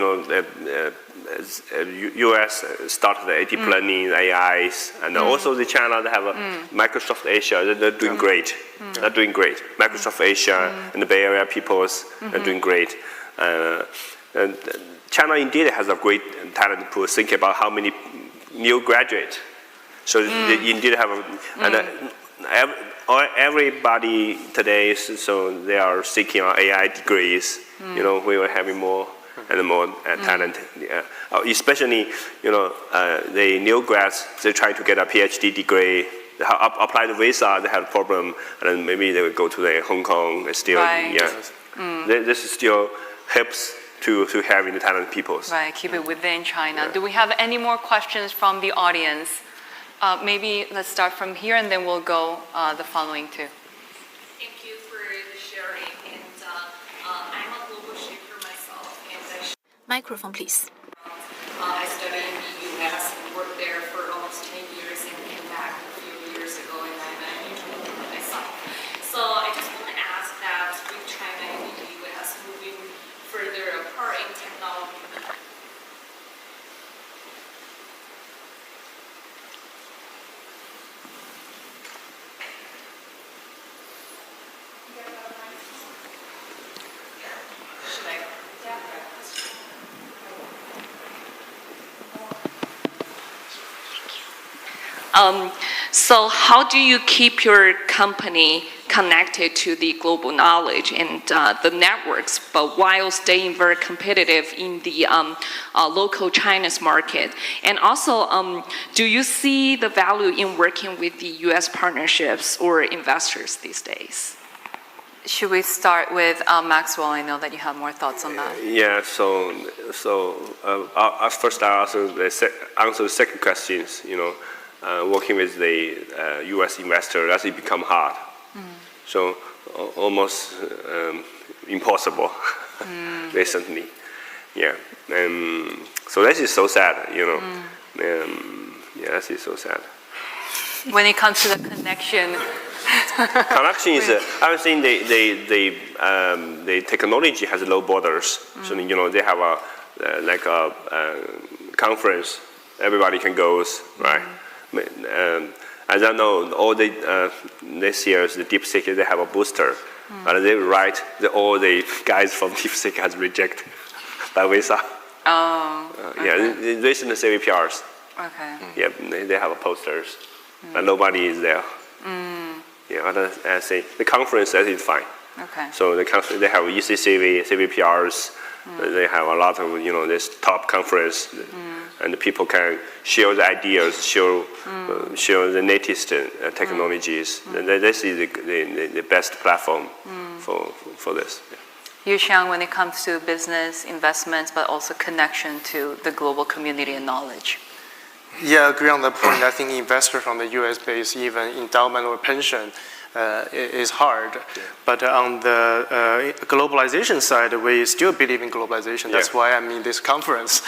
U.S. started deep learning, AIs, and also the China, they have Microsoft Asia, they're doing great. They're doing great. Microsoft Asia and the Bay Area peoples are doing great. And China indeed has a great talent pool. Think about how many new graduates. So they indeed have everybody today, so they are seeking AI degrees. We are having more and more talent. Especially, the new grads, they try to get a PhD degree. They apply the visa, they have a problem, and then maybe they will go to Hong Kong. Still, this still helps to having the talent people. Right, keep it within China. Yeah. Do we have any more questions from the audience? Maybe let's start from here, and then we'll go the following two. Thank you for sharing. And I'm a global shaper myself, and Microphone, please. I studied in the US and worked there for almost 10 years and came back a few years ago and I'm an entrepreneur myself. So I just want to ask that with China and the US moving further apart in technology, So how do you keep your company connected to the global knowledge and the networks, but while staying very competitive in the local Chinese market? And also, do you see the value in working with the US partnerships or investors these days? Should we start with Maxwell? I know that you have more thoughts on that. Yeah, first I'll answer the second question. Working with the U.S. investor, does it become hard? So almost impossible recently. Yeah, so that is so sad. Yeah, that is so sad. When it comes to the connection. Connection is, I would say the technology has no borders. So, they have a conference, everybody can go, right? As I know, all this year's the DeepSeek, they have a booster. But they write that all the guys from DeepSeek has rejected by Visa. Oh, okay. Yeah, recent CVPRs. Okay. Yeah, they have posters, but nobody is there. Yeah, but I say the conference that is fine. Okay. So they have ECCV, CVPRs. They have a lot of this top conference, and the people can share the ideas, share the latest technologies. And this is the best platform for this. Yeah. Yuxiang, when it comes to business investments, but also connection to the global community and knowledge. Yeah, I agree on that point. I think investor from the US base, even endowment or pension, is hard. Yeah. But on the globalization side, we still believe in globalization. That's why I'm in this conference.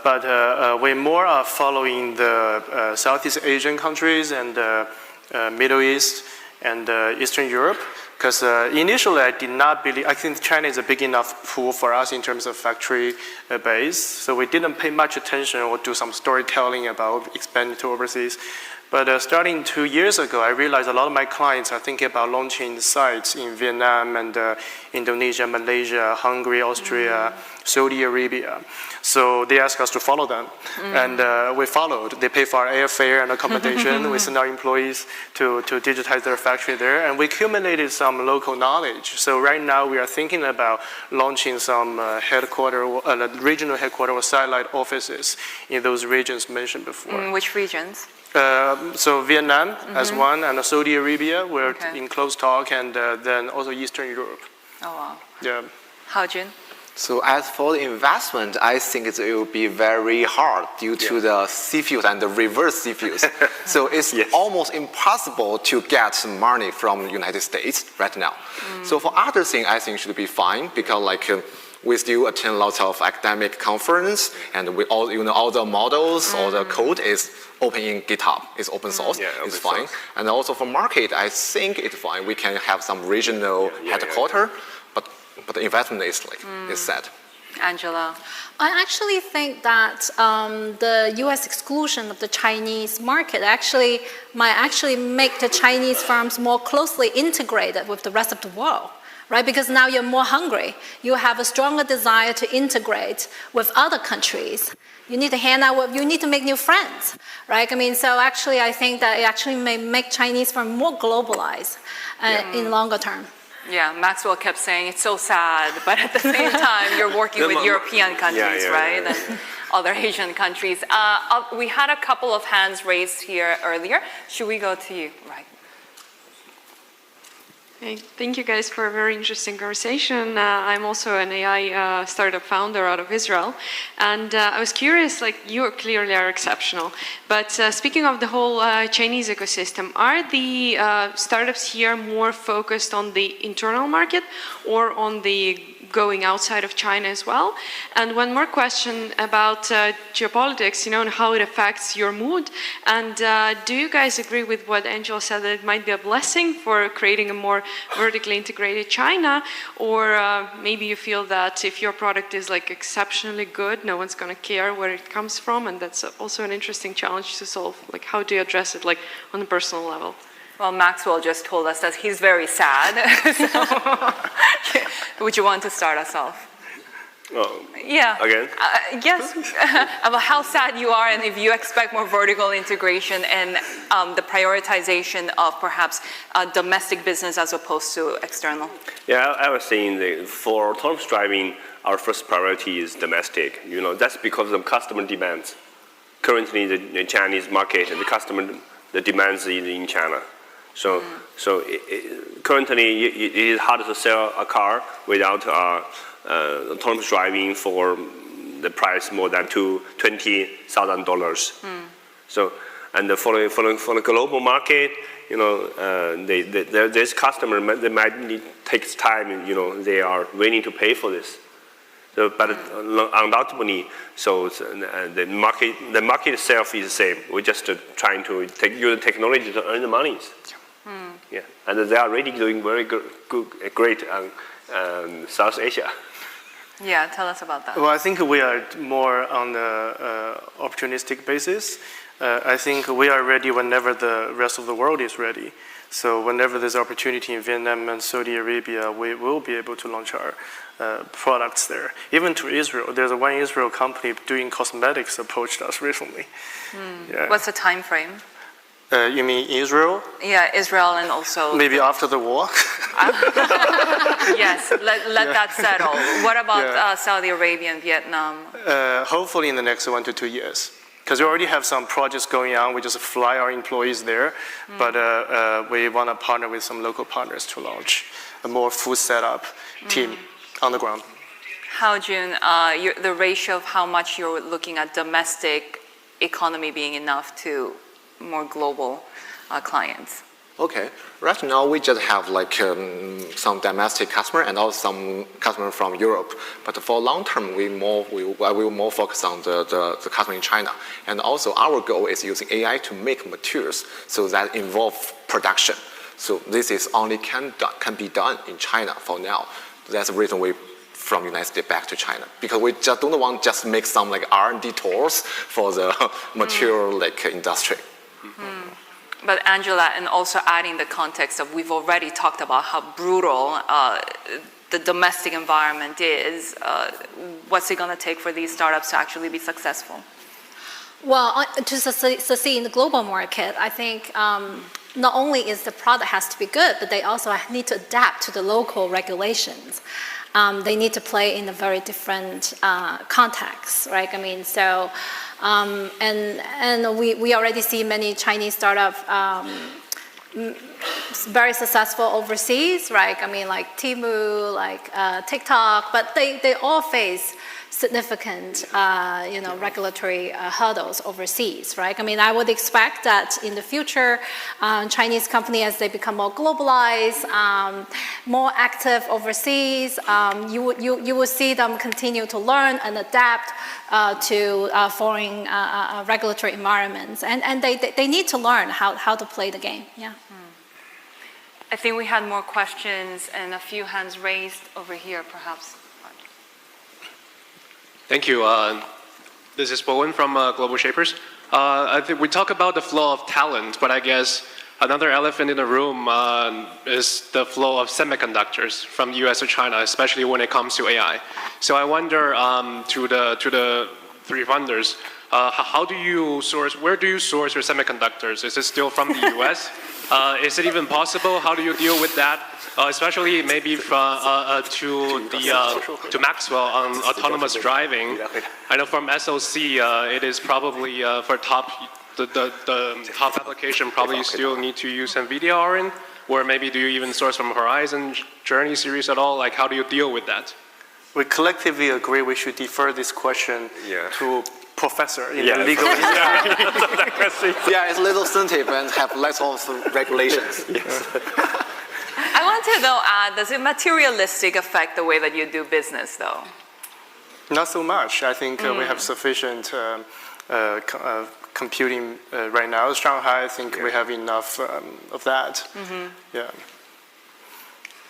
But we more are following the Southeast Asian countries and Middle East and Eastern Europe. Because initially I did not believe, I think China is a big enough pool for us in terms of factory base. So we didn't pay much attention or do some storytelling about expanding to overseas. But starting 2 years ago, I realized a lot of my clients are thinking about launching sites in Vietnam and Indonesia, Malaysia, Hungary, Austria, Saudi Arabia. So they asked us to follow them. And we followed. They pay for our airfare and accommodation. We send our employees to digitize their factory there. And we accumulated some local knowledge. So right now we are thinking about launching some regional headquarters or satellite offices in those regions mentioned before. Which regions? So Vietnam as one, and Saudi Arabia, we're in close talk, and then also Eastern Europe. Oh, wow. Yeah. Haojun? So as for the investment, I think it will be very hard due to the CFIUS and the reverse CFIUS. So it's almost impossible to get money from the United States right now. So for other things, I think should be fine because we still attend lots of academic conference, and we all all the models, all the code is open in GitHub. It's open source. It's fine. And also for market, I think it's fine. We can have some regional headquarters, but the investment is is set. Angela? I actually think that the U.S. exclusion of the Chinese market might make the Chinese firms more closely integrated with the rest of the world. Right, because now you're more hungry. You have a stronger desire to integrate with other countries. You need to hang out with, you need to make new friends, right? So actually I think that it may make Chinese firms more globalized in longer term. Yeah, Maxwell kept saying it's so sad, but at the same time, you're working with European countries, right? And other Asian countries. We had a couple of hands raised here earlier. Should we go to you? Right. Hey, thank you guys for a very interesting conversation. I'm also an AI startup founder out of Israel. And I was curious, you clearly are exceptional. But speaking of the whole Chinese ecosystem, are the startups here more focused on the internal market or on the going outside of China as well? And one more question about geopolitics, and how it affects your mood. And do you guys agree with what Angela said, that it might be a blessing for creating a more vertically integrated China? Or maybe you feel that if your product is like exceptionally good, no one's going to care where it comes from, and that's also an interesting challenge to solve. Like, how do you address it, like on a personal level? Well, Maxwell just told us that he's very sad. So, would you want to start us off? Yeah. Again? Yes. About how sad you are, and if you expect more vertical integration and the prioritization of perhaps domestic business as opposed to external. Yeah, I was saying for autonomous driving, our first priority is domestic. That's because of customer demands. Currently, the Chinese market, the demands is in China. So currently, it is hard to sell a car without autonomous driving for the price more than $20,000. So, and for the global market, there's customer, they might takes time. They are willing to pay for this. So, but undoubtedly, the market itself is the same. We're just trying to use the technology to earn the money. Yeah, and they are already doing very great South Asia. Yeah, tell us about that. Well, I think we are more on the opportunistic basis. I think we are ready whenever the rest of the world is ready. So whenever there's opportunity in Vietnam and Saudi Arabia, we will be able to launch our products there. Even to Israel, there's one Israel company doing cosmetics approached us recently. Yeah. What's the time frame? You mean Israel? Yeah, Israel, and also maybe after the war. Yes, let that settle. What about Saudi Arabia and Vietnam? Hopefully in the next 1 to 2 years. Because we already have some projects going on. We just fly our employees there. But we want to partner with some local partners to launch a more full setup team on the ground. How, June, the ratio of how much you're looking at domestic economy being enough to more global clients? Okay. Right now, we just have some domestic customer and also some customer from Europe. But for long term, we will more focus on the customer in China. And also, our goal is using AI to make materials so that involve production. So this is only can be done in China for now. That's the reason we from United States back to China, because we just don't want to just make some R&D tools for the material industry. But Angela, and also adding the context of, we've already talked about how brutal the domestic environment is. What's it going to take for these startups to actually be successful? Well, to succeed in the global market, I think not only is the product has to be good, but they also need to adapt to the local regulations. They need to play in a very different context, right? I mean, so, and we already see many Chinese startups very successful overseas, right? I mean, like Temu, like TikTok, but they all face significant, regulatory hurdles overseas, right? I mean, I would expect that in the future, Chinese companies, as they become more globalized, more active overseas, you will see them continue to learn and adapt to foreign regulatory environments, and they need to learn how to play the game. Yeah. I think we had more questions and a few hands raised over here, perhaps. Thank you. This is Bowen from Global Shapers. I think we talk about the flow of talent, but I guess another elephant in the room is the flow of semiconductors from the US to China, especially when it comes to AI. So I wonder to the three funders, how do you source? Where do you source your semiconductors? Is it still from the US? Is it even possible? How do you deal with that? Especially maybe to Maxwell on autonomous driving. I know from SOC, it is probably for the top application, probably you still need to use NVIDIA Orin, or maybe do you even source from Horizon Journey series at all? Like, how do you deal with that? We collectively agree we should defer this question to professor in the legal industry. Yeah, it's a little sensitive and have less of regulations. Yes. I want to though add, does it materialistic affect the way that you do business though? Not so much. I think we have sufficient computing right now. Shanghai, I think we have enough of that. Yeah.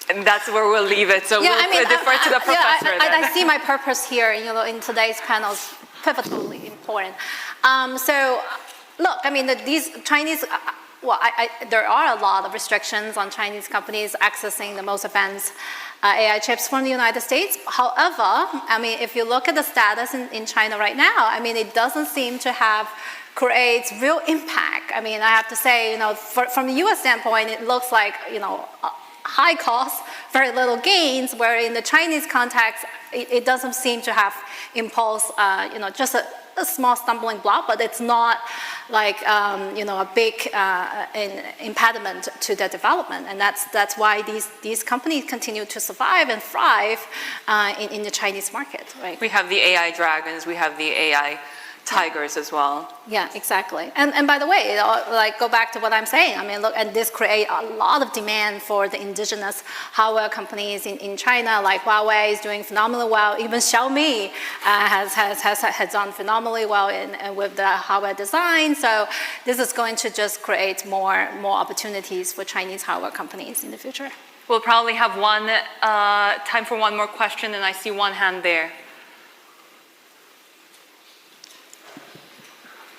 And that's where we'll leave it. So we'll defer to the professor. I see my purpose here, in today's panel is pivotally important. So, look, I mean, these Chinese, there are a lot of restrictions on Chinese companies accessing the most advanced AI chips from the United States. However, I mean, if you look at the status in China right now, I mean, it doesn't seem to have creates real impact. I mean, I have to say, from the U.S. standpoint, it looks like, high cost, very little gains, where in the Chinese context, it doesn't seem to have impulse, just a small stumbling block, but it's not like, a big impediment to their development. And that's why these companies continue to survive and thrive in the Chinese market, right? We have the AI dragons, we have the AI tigers as well. Yeah, exactly. And by the way, go back to what I'm saying. I mean, look, and this create a lot of demand for the indigenous hardware companies in China, like Huawei is doing phenomenally well. Even Xiaomi has done phenomenally well with the hardware design. So this is going to just create more opportunities for Chinese hardware companies in the future. We'll probably have time for one more question, and I see one hand there.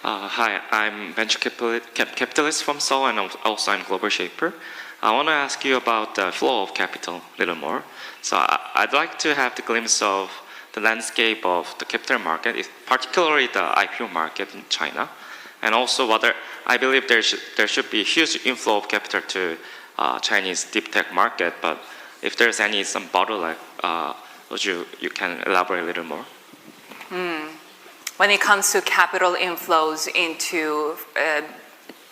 Hi, I'm venture capitalist from Seoul, and also I'm global shaper. I want to ask you about the flow of capital a little more. So I'd like to have the glimpse of the landscape of the capital market, particularly the IPO market in China, and also whether I believe there should be a huge inflow of capital to Chinese deep tech market, but if there's some bottleneck, you can elaborate a little more? When it comes to capital inflows into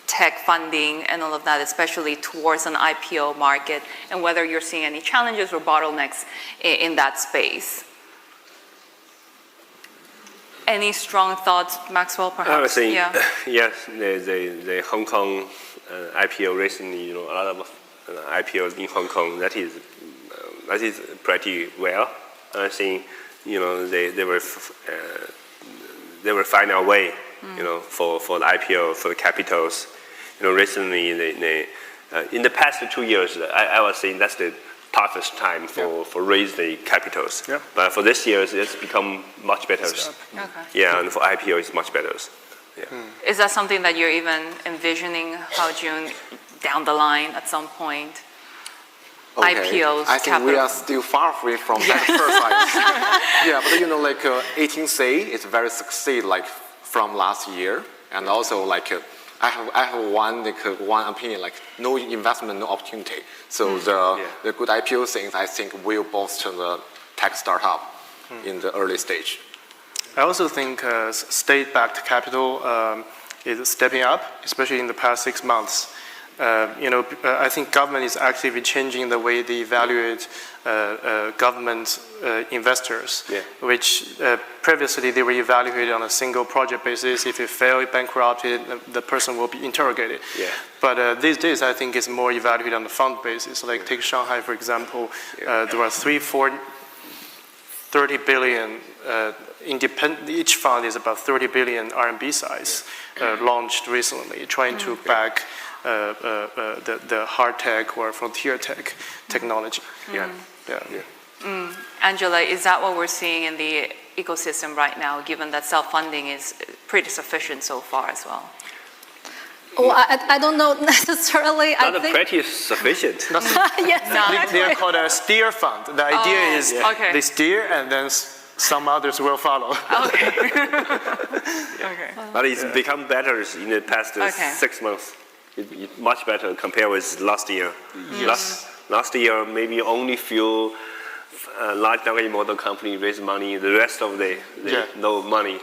tech funding and all of that, especially towards an IPO market, and whether you're seeing any challenges or bottlenecks in that space. Any strong thoughts, Maxwell, perhaps? I was saying, yes, the Hong Kong IPO recently, a lot of IPOs in Hong Kong, that is pretty well. I think, they will find a way, for the IPO, for the capitals. Recently, in the past 2 years, I was saying that's the toughest time for raise the capitals. Yeah. But for this year, it's become much better. Okay. Yeah, and for IPO, it's much better. Yeah. Is that something that you're even envisioning, Hao Jun, down the line at some point? Okay. IPOs, I think we are still far away from that first side. Yeah, but 18C is very succeed from last year, and also I have one opinion no investment, no opportunity. So the good IPO things I think will bolster the tech startup in the early stage. I also think state-backed capital is stepping up, especially in the past 6 months. I think government is actively changing the way they evaluate government investors, which previously they were evaluated on a single project basis. If it failed, bankrupted, the person will be interrogated. Yeah. But these days, I think it's more evaluated on a fund basis. Take Shanghai, for example. There were 30 billion independent. Each fund is about 30 billion RMB size, launched recently, trying to back the hard tech or frontier tech technology. Angela, is that what we're seeing in the ecosystem right now, given that self-funding is pretty sufficient so far as well? Well, I don't know necessarily. Not pretty sufficient. Yes, they are called a steer fund. The idea is they steer and then some others will follow. Okay. But it's become better in the past 6 months. It's much better compared with last year. Yes. Last year, maybe only few large language model company raise money. The rest of the no money.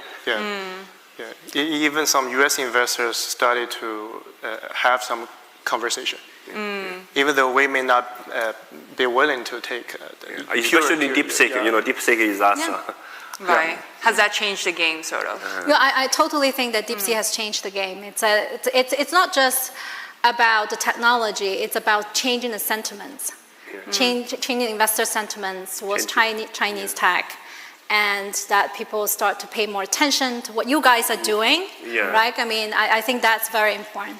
Even some U.S. investors started to have some conversation. Even though we may not be willing to take especially DeepSeek. DeepSeek is us. Right. Has that changed the game, sort of? I totally think that DeepSeek has changed the game. It's not just about the technology. It's about changing the sentiments, changing investor sentiments towards Chinese tech, and that people start to pay more attention to what you guys are doing, right? I mean, I think that's very important.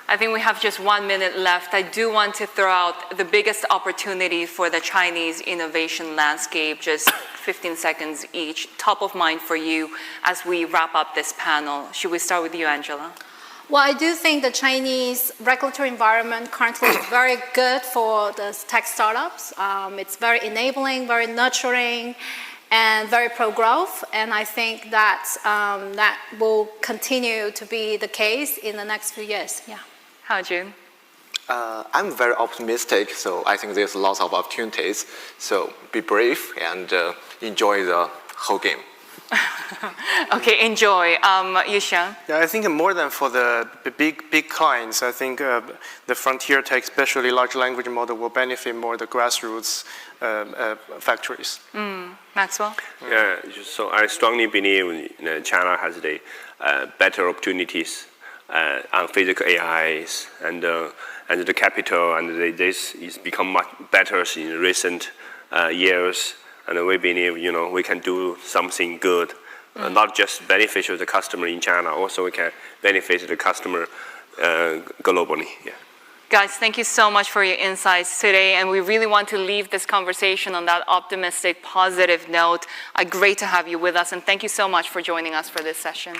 I think we have just 1 minute left. I do want to throw out the biggest opportunity for the Chinese innovation landscape, just 15 seconds each, top of mind for you as we wrap up this panel. Should we start with you, Angela? Well, I do think the Chinese regulatory environment currently is very good for the tech startups. It's very enabling, very nurturing, and very pro-growth. And I think that that will continue to be the case in the next few years. Yeah. Hao-Jun? I'm very optimistic, so I think there's lots of opportunities. So be brave and enjoy the whole game. Okay, enjoy. Yuxiang? Yeah, I think more than for the big clients, I think the frontier tech, especially large language model, will benefit more the grassroots factories. Maxwell? Yeah, so I strongly believe China has the better opportunities on physical AIs and the capital, and this is become much better in recent years. And we believe, we can do something good, not just beneficial to the customer in China, also we can benefit the customer globally. Yeah. Guys, thank you so much for your insights today, and we really want to leave this conversation on that optimistic, positive note. Great to have you with us, and thank you so much for joining us for this session.